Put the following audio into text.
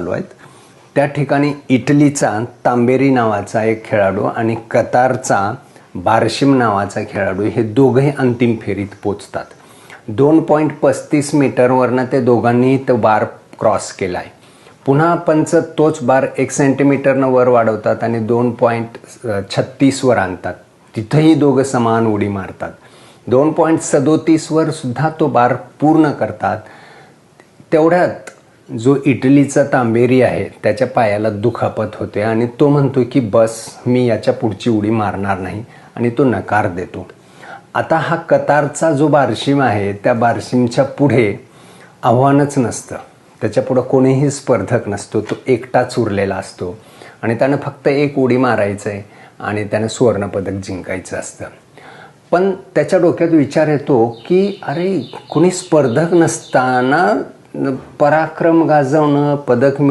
चालू आहेत. त्या ठिकाणी इटलीचा तांबेरी नावाचा एक खेळाडू आणि कतारचा बारशिम नावाचा खेळाडू हे दोघे अंतिम फेरीत पोचतात. 2.35 मीटरवरनं ते दोघांनीही तो बार क्रॉस केला आहे. पुन्हा पंच तोच बार 1 सेंटीमीटरनं वर वाढवतात आणि 2.36 वर आणतात. तिथंही दोघं समान उडी मारतात. 2.37 वर सुद्धा तो बार पूर्ण करतात. तेवढ्यात जो इटलीचा तांबेरी आहे त्याच्या पायाला दुखापत होते आणि तो म्हणतो की बस मी याच्या पुढची उडी मारणार नाही आणि तो नकार देतो. आता हा कतारचा जो बारशिम आहे त्या बारशिमच्या पुढे आव्हानच नसतं. त्याच्यापुढं कोणीही स्पर्धक नसतो. तो एकटाच उरलेला असतो आणि त्यानं फक्त एक उडी मारायचं आहे आणि त्यानं सुवर्णपदक जिंकायचं असतं. पण त्याच्या डोक्यात विचार येतो की अरे कोणी स्पर्धक नसताना पराक्रम गाजवणं, पदक